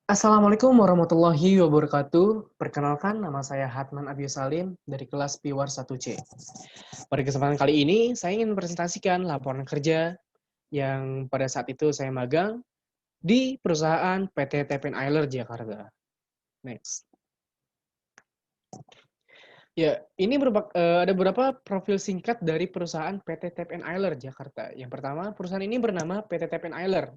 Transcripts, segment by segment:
Assalamualaikum warahmatullahi wabarakatuh. Perkenalkan, nama saya Hatman Abiy Salim dari kelas Piwar 1C. Pada kesempatan kali ini, saya ingin mempresentasikan laporan kerja yang pada saat itu saya magang di perusahaan PT TPN Eiler Jakarta. Next. Ya, ini ada beberapa profil singkat dari perusahaan PT TPN Eiler Jakarta. Yang pertama, perusahaan ini bernama PT TPN Eiler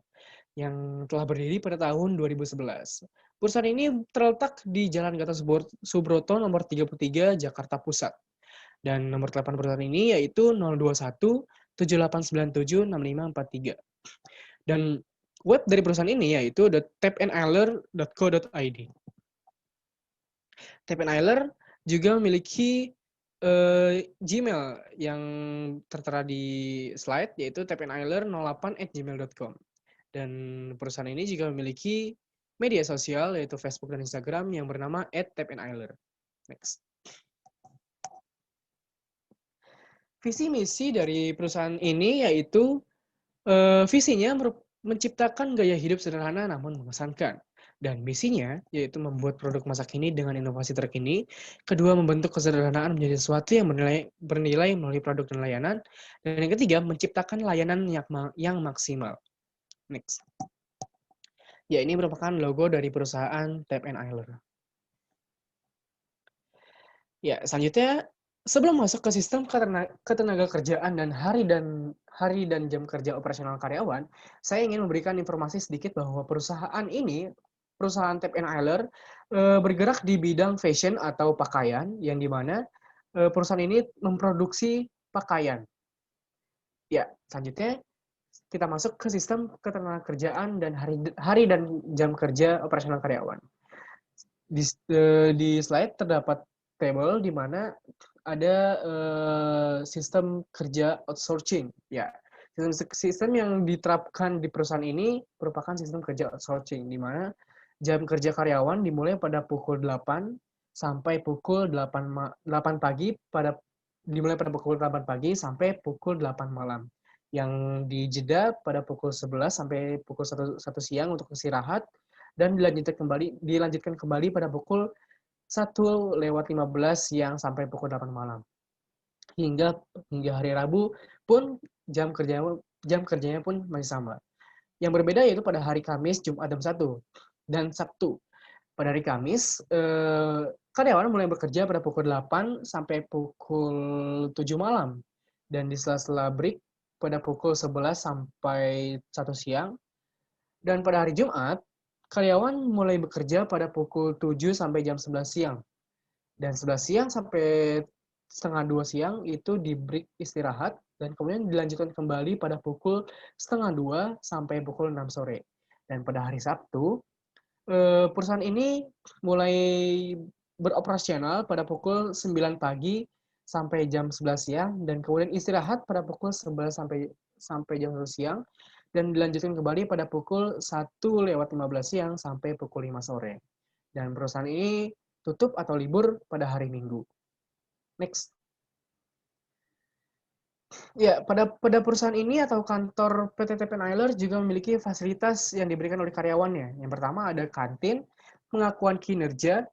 yang telah berdiri pada tahun 2011. Perusahaan ini terletak di Jalan Gatot Subroto nomor 33 Jakarta Pusat. Dan nomor telepon perusahaan ini yaitu 021 7897 6543. Dan web dari perusahaan ini yaitu tapandeiler.co.id. Tapandeiler juga memiliki Gmail yang tertera di slide yaitu tapandeiler08@gmail.com. Dan perusahaan ini juga memiliki media sosial yaitu Facebook dan Instagram yang bernama @tapandeiler. Next. Visi misi dari perusahaan ini yaitu visinya menciptakan gaya hidup sederhana namun mengesankan. Dan misinya yaitu membuat produk masa kini dengan inovasi terkini. Kedua, membentuk kesederhanaan menjadi sesuatu yang bernilai melalui produk dan layanan. Dan yang ketiga, menciptakan layanan yang maksimal. Next. Ya, ini merupakan logo dari perusahaan Tap and Eiler. Ya, selanjutnya sebelum masuk ke sistem ketenaga kerjaan dan hari dan jam kerja operasional karyawan, saya ingin memberikan informasi sedikit bahwa perusahaan Tap and Eiler, bergerak di bidang fashion atau pakaian, yang dimana perusahaan ini memproduksi pakaian. Ya, selanjutnya kita masuk ke sistem ketenaga kerjaan dan hari dan jam kerja operasional karyawan. Di slide terdapat tabel di mana ada sistem kerja outsourcing. Ya, sistem yang diterapkan di perusahaan ini merupakan sistem kerja outsourcing, di mana jam kerja karyawan dimulai pada pukul 8 sampai pukul 8 pagi dimulai pada pukul 8 pagi sampai pukul 8 malam. Yang dijeda pada pukul 11 sampai pukul 1 siang untuk istirahat dan dilanjutkan kembali pada pukul 1:15 siang sampai pukul 8 malam. Hingga hari Rabu pun jam kerjanya pun masih sama. Yang berbeda yaitu pada hari Kamis, Jumat, dan Sabtu. Pada hari Kamis, karyawan mulai bekerja pada pukul 8 sampai pukul 7 malam. Dan di sela-sela break pada pukul 11 sampai 1 siang. Dan pada hari Jumat, karyawan mulai bekerja pada pukul 7 sampai jam 11 siang. Dan 11 siang sampai setengah 2 siang itu di break istirahat, dan kemudian dilanjutkan kembali pada pukul setengah 2 sampai pukul 6 sore. Dan pada hari Sabtu, perusahaan ini mulai beroperasional pada pukul 9 pagi sampai jam 11 siang, dan kemudian istirahat pada pukul 11 sampai jam 1 siang, dan dilanjutkan kembali pada pukul 1:15 siang sampai pukul 5 sore. Dan perusahaan ini tutup atau libur pada hari Minggu. Next. Ya, pada perusahaan ini atau kantor PT TPN Eiler juga memiliki fasilitas yang diberikan oleh karyawannya. Yang pertama ada kantin, pengakuan kinerja,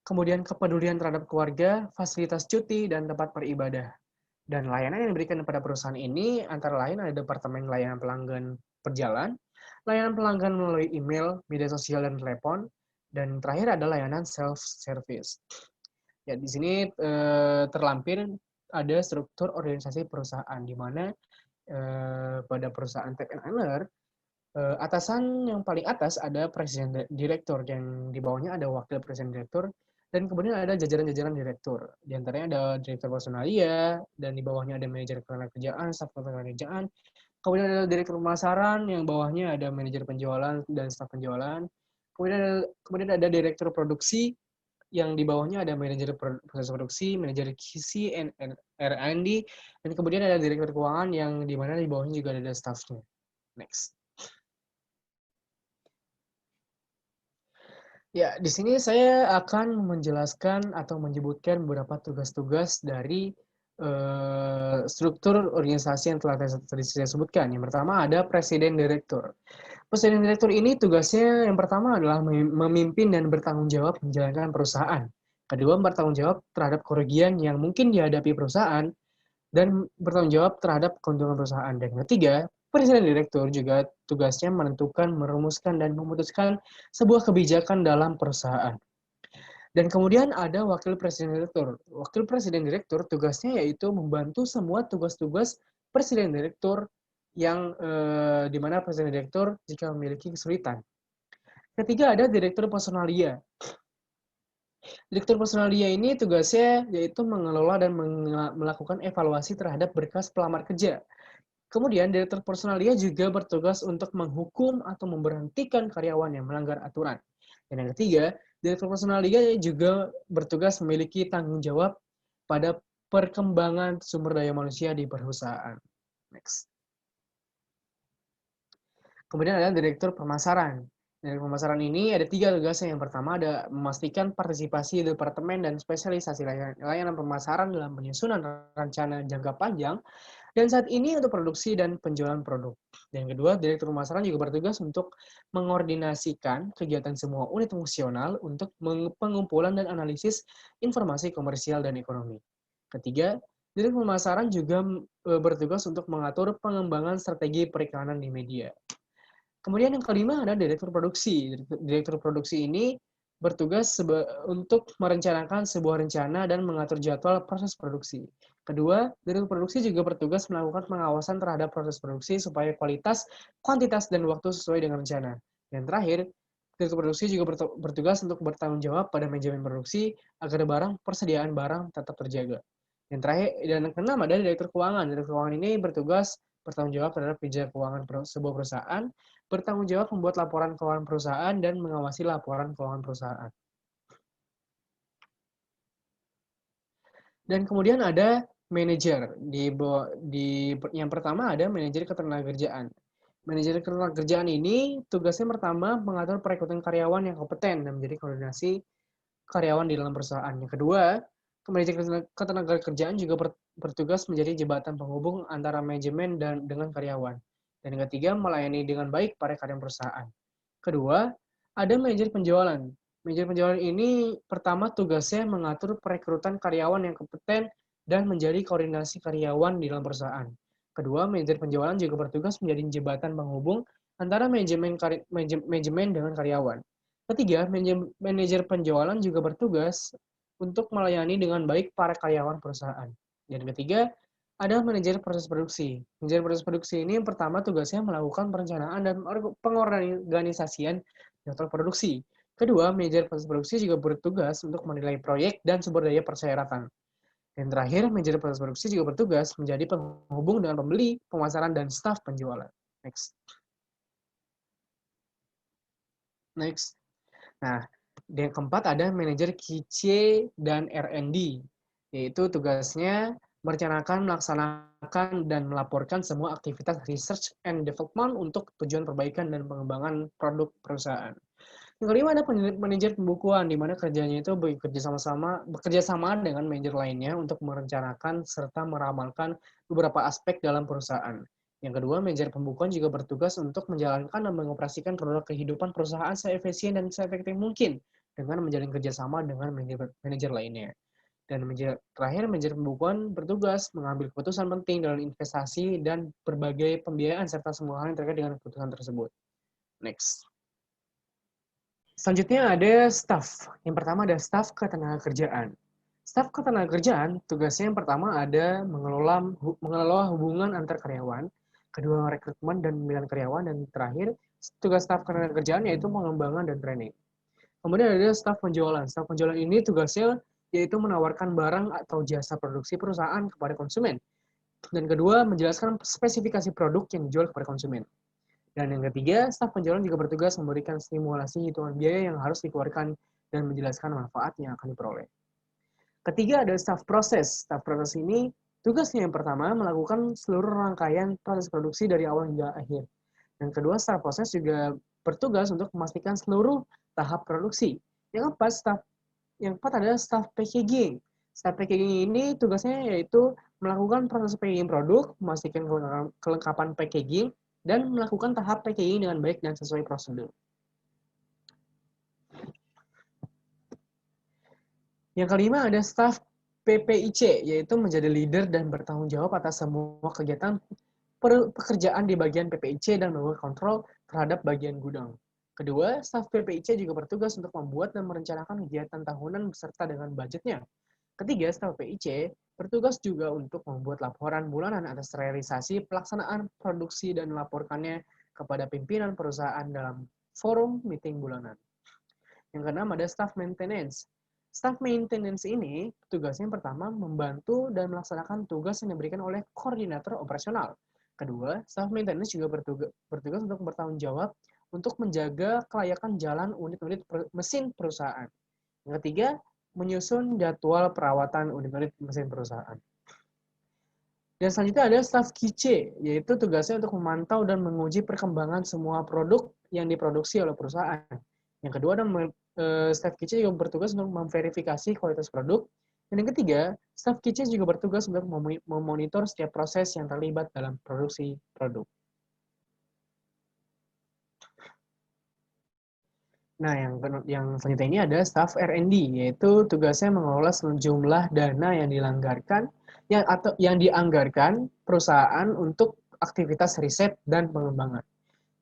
kemudian kepedulian terhadap keluarga, fasilitas cuti, dan tempat beribadah. Dan layanan yang diberikan kepada perusahaan ini antara lain ada departemen layanan pelanggan berjalan, layanan pelanggan melalui email, media sosial, dan telepon, dan terakhir ada layanan self-service. Ya, di sini terlampir ada struktur organisasi perusahaan, di mana pada perusahaan Tap and Eiler, atasan yang paling atas ada presiden direktur, dan di bawahnya ada wakil presiden direktur, dan kemudian ada jajaran-jajaran direktur. Di antaranya ada direktur personalia, dan di bawahnya ada manajer ketenagakerjaan, staf ketenagakerjaan. Kemudian ada direktur pemasaran, yang bawahnya ada manajer penjualan dan staf penjualan. Kemudian ada direktur produksi, yang di bawahnya ada manajer proses produksi, manajer QC and R&D, dan kemudian ada direktur keuangan, yang di mana di bawahnya juga ada staffnya. Next. Ya, di sini saya akan menjelaskan atau menyebutkan beberapa tugas-tugas dari struktur organisasi yang telah tadi saya sebutkan. Yang pertama ada presiden direktur. Presiden direktur ini tugasnya yang pertama adalah memimpin dan bertanggung jawab menjalankan perusahaan. Kedua, bertanggung jawab terhadap kerugian yang mungkin dihadapi perusahaan dan bertanggung jawab terhadap keuntungan perusahaan. Dan ketiga, presiden direktur juga tugasnya menentukan, merumuskan, dan memutuskan sebuah kebijakan dalam perusahaan. Dan kemudian ada wakil presiden direktur. Wakil presiden direktur tugasnya yaitu membantu semua tugas-tugas presiden direktur yang di mana presiden direktur jika memiliki kesulitan. Ketiga ada direktur personalia. Direktur personalia ini tugasnya yaitu mengelola dan melakukan evaluasi terhadap berkas pelamar kerja. Kemudian direktur personalia juga bertugas untuk menghukum atau memberhentikan karyawan yang melanggar aturan. Dan yang ketiga, direktur personalia juga bertugas memiliki tanggung jawab pada perkembangan sumber daya manusia di perusahaan. Next. Kemudian ada direktur pemasaran. Direktur pemasaran ini ada 3 tugasnya. Yang pertama ada memastikan partisipasi departemen dan spesialisasi layanan pemasaran dalam penyusunan rencana jangka panjang. Dan saat ini untuk produksi dan penjualan produk. Dan kedua, direktur pemasaran juga bertugas untuk mengordinasikan kegiatan semua unit fungsional untuk pengumpulan dan analisis informasi komersial dan ekonomi. Ketiga, direktur pemasaran juga bertugas untuk mengatur pengembangan strategi periklanan di media. Kemudian yang kelima ada direktur produksi. Direktur produksi ini bertugas untuk merencanakan sebuah rencana dan mengatur jadwal proses produksi. Kedua, direktur produksi juga bertugas melakukan pengawasan terhadap proses produksi supaya kualitas, kuantitas, dan waktu sesuai dengan rencana. Dan terakhir, direktur produksi juga bertugas untuk bertanggung jawab pada manajemen produksi agar persediaan barang tetap terjaga. Yang terakhir, dan yang keenam ada direktur keuangan. Direktur keuangan ini bertugas bertanggung jawab terhadap kinerja keuangan sebuah perusahaan, bertanggung jawab membuat laporan keuangan perusahaan, dan mengawasi laporan keuangan perusahaan. Dan kemudian ada manajer. Yang pertama ada manajer ketenagakerjaan. Manajer ketenagakerjaan ini tugasnya pertama mengatur perekrutan karyawan yang kompeten dan menjadi koordinasi karyawan di dalam perusahaan. Yang kedua, manajer ketenagakerjaan juga bertugas menjadi jembatan penghubung antara manajemen dan dengan karyawan. Dan yang ketiga, melayani dengan baik para karyawan perusahaan. Kedua, ada manajer penjualan. Manajer penjualan ini pertama tugasnya mengatur perekrutan karyawan yang kompeten dan menjadi koordinasi karyawan di dalam perusahaan. Kedua, manajer penjualan juga bertugas menjadi jembatan penghubung antara manajemen dengan karyawan. Ketiga, manajer penjualan juga bertugas untuk melayani dengan baik para karyawan perusahaan. Dan ketiga, ada manajer proses produksi. Manajer proses produksi ini yang pertama tugasnya melakukan perencanaan dan pengorganisasian jadwal produksi. Kedua, manajer proses produksi juga bertugas untuk menilai proyek dan sumber daya persyaratan. Dan terakhir, manajer proses produksi juga bertugas menjadi penghubung dengan pembeli, pemasaran, dan staf penjualan. Next. Next. Nah, yang keempat ada manajer QC dan R&D, yaitu tugasnya merencanakan, melaksanakan, dan melaporkan semua aktivitas research and development untuk tujuan perbaikan dan pengembangan produk perusahaan. Yang kelima ada manajer pembukuan, di mana kerjanya itu bekerja sama dengan manajer lainnya untuk merencanakan serta meramalkan beberapa aspek dalam perusahaan. Yang kedua, manajer pembukuan juga bertugas untuk menjalankan dan mengoperasikan produk kehidupan perusahaan seefisien dan seefektif mungkin dengan menjalin kerjasama dengan manajer lainnya. Dan terakhir, manajer pembukuan bertugas mengambil keputusan penting dalam investasi dan berbagai pembiayaan serta semua hal yang terkait dengan keputusan tersebut. Next. Selanjutnya ada staff. Yang pertama ada staff ketenagakerjaan. Staf ketenagakerjaan tugasnya yang pertama ada mengelola hubungan antar karyawan, kedua rekrutmen dan pemilihan karyawan, dan terakhir tugas staf ketenagakerjaan yaitu pengembangan dan training. Kemudian ada staf penjualan. Staf penjualan ini tugasnya yaitu menawarkan barang atau jasa produksi perusahaan kepada konsumen. Dan kedua, menjelaskan spesifikasi produk yang dijual kepada konsumen. Dan yang ketiga, staf penjualan juga bertugas memberikan stimulasi hitungan biaya yang harus dikeluarkan dan menjelaskan manfaat yang akan diperoleh. Ketiga ada staf proses. Staf proses ini tugasnya yang pertama melakukan seluruh rangkaian proses produksi dari awal hingga akhir. Yang kedua, staf proses juga bertugas untuk memastikan seluruh tahap produksi. Yang keempat adalah staf packaging. Staf packaging ini tugasnya yaitu melakukan proses packaging produk, memastikan kelengkapan packaging, dan melakukan tahap packing dengan baik dan sesuai prosedur. Yang kelima ada staf PPIC, yaitu menjadi leader dan bertanggung jawab atas semua kegiatan pekerjaan di bagian PPIC dan melakukan kontrol terhadap bagian gudang. Kedua, staf PPIC juga bertugas untuk membuat dan merencanakan kegiatan tahunan beserta dengan budgetnya. Ketiga, staf PPIC bertugas juga untuk membuat laporan bulanan atas realisasi pelaksanaan produksi dan melaporkannya kepada pimpinan perusahaan dalam forum meeting bulanan. Yang keenam ada staff maintenance. Staff maintenance ini tugasnya yang pertama membantu dan melaksanakan tugas yang diberikan oleh koordinator operasional. Kedua, staff maintenance juga bertugas untuk bertanggung jawab untuk menjaga kelayakan jalan unit-unit mesin perusahaan. Yang ketiga, menyusun jadwal perawatan unit-unit mesin perusahaan. Dan selanjutnya ada staff QC, yaitu tugasnya untuk memantau dan menguji perkembangan semua produk yang diproduksi oleh perusahaan. Yang kedua ada staff QC juga bertugas untuk memverifikasi kualitas produk. Dan yang ketiga, staff QC juga bertugas untuk memonitor setiap proses yang terlibat dalam produksi produk. Nah, yang selanjutnya ini ada staff R&D, yaitu tugasnya mengelola sejumlah dana yang dianggarkan perusahaan untuk aktivitas riset dan pengembangan.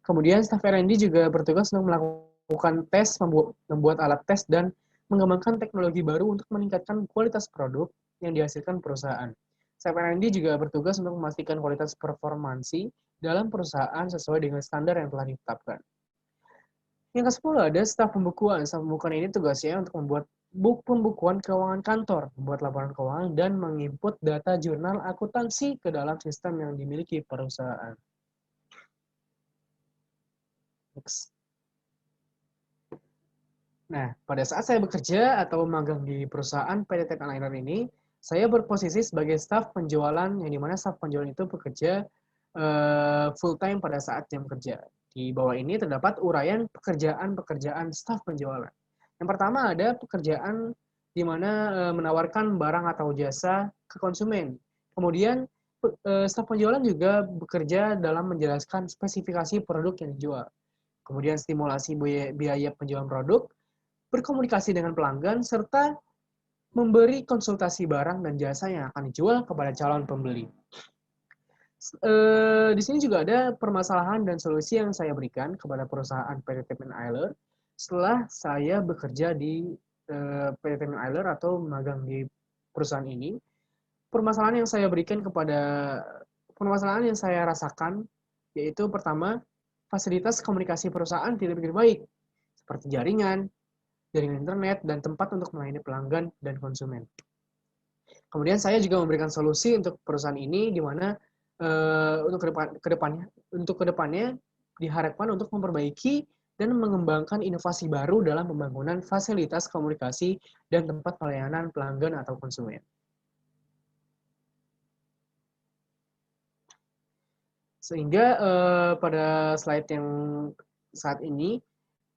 Kemudian staff R&D juga bertugas untuk melakukan tes, membuat alat tes, dan mengembangkan teknologi baru untuk meningkatkan kualitas produk yang dihasilkan perusahaan. Staff R&D juga bertugas untuk memastikan kualitas performansi dalam perusahaan sesuai dengan standar yang telah ditetapkan. Yang ke-10 ada staf pembukuan. Staf pembukuan ini tugasnya untuk membuat pembukuan keuangan kantor, membuat laporan keuangan, dan menginput data jurnal akuntansi ke dalam sistem yang dimiliki perusahaan. Next. Nah, pada saat saya bekerja atau magang di perusahaan PT Tech Liner ini, saya berposisi sebagai staf penjualan, yang dimana staf penjualan itu bekerja full time pada saat jam kerja. Di bawah ini terdapat uraian pekerjaan staf penjualan. Yang pertama ada pekerjaan di mana menawarkan barang atau jasa ke konsumen. Kemudian staf penjualan juga bekerja dalam menjelaskan spesifikasi produk yang dijual. Kemudian stimulasi biaya penjualan produk, berkomunikasi dengan pelanggan, serta memberi konsultasi barang dan jasa yang akan dijual kepada calon pembeli. Di sini juga ada permasalahan dan solusi yang saya berikan kepada perusahaan PT Tapman Island setelah saya bekerja di PT Tapman Island atau magang di perusahaan ini. Permasalahan yang saya rasakan yaitu pertama, fasilitas komunikasi perusahaan tidak begitu baik, seperti jaringan internet, dan tempat untuk melayani pelanggan dan konsumen. Kemudian saya juga memberikan solusi untuk perusahaan ini, di mana untuk kedepannya diharapkan untuk memperbaiki dan mengembangkan inovasi baru dalam pembangunan fasilitas komunikasi dan tempat pelayanan pelanggan atau konsumen. Sehingga pada slide yang saat ini,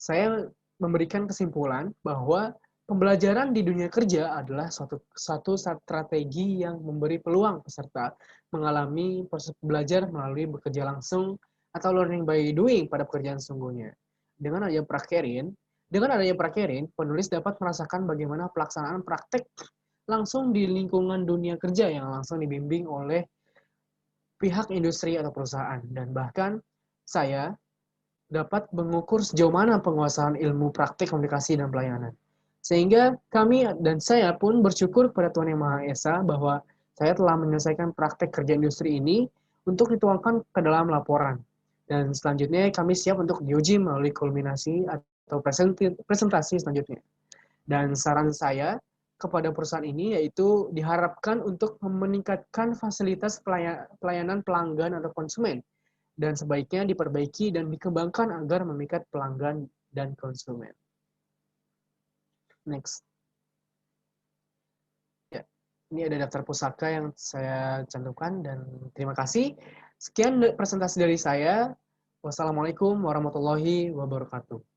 saya memberikan kesimpulan bahwa pembelajaran di dunia kerja adalah satu strategi yang memberi peluang peserta mengalami proses belajar melalui bekerja langsung atau learning by doing pada pekerjaan sesungguhnya. Dengan adanya prakerin, penulis dapat merasakan bagaimana pelaksanaan praktek langsung di lingkungan dunia kerja yang langsung dibimbing oleh pihak industri atau perusahaan. Dan bahkan saya dapat mengukur sejauh mana penguasaan ilmu praktik komunikasi dan pelayanan. Sehingga kami dan saya pun bersyukur kepada Tuhan Yang Maha Esa bahwa saya telah menyelesaikan praktek kerja industri ini untuk dituangkan ke dalam laporan. Dan selanjutnya kami siap untuk diuji melalui kulminasi atau presentasi selanjutnya. Dan saran saya kepada perusahaan ini yaitu diharapkan untuk meningkatkan fasilitas pelayanan pelanggan atau konsumen, dan sebaiknya diperbaiki dan dikembangkan agar memikat pelanggan dan konsumen. Next. Ya, ini ada daftar pusaka yang saya cantumkan, dan terima kasih. Sekian presentasi dari saya. Wassalamualaikum warahmatullahi wabarakatuh.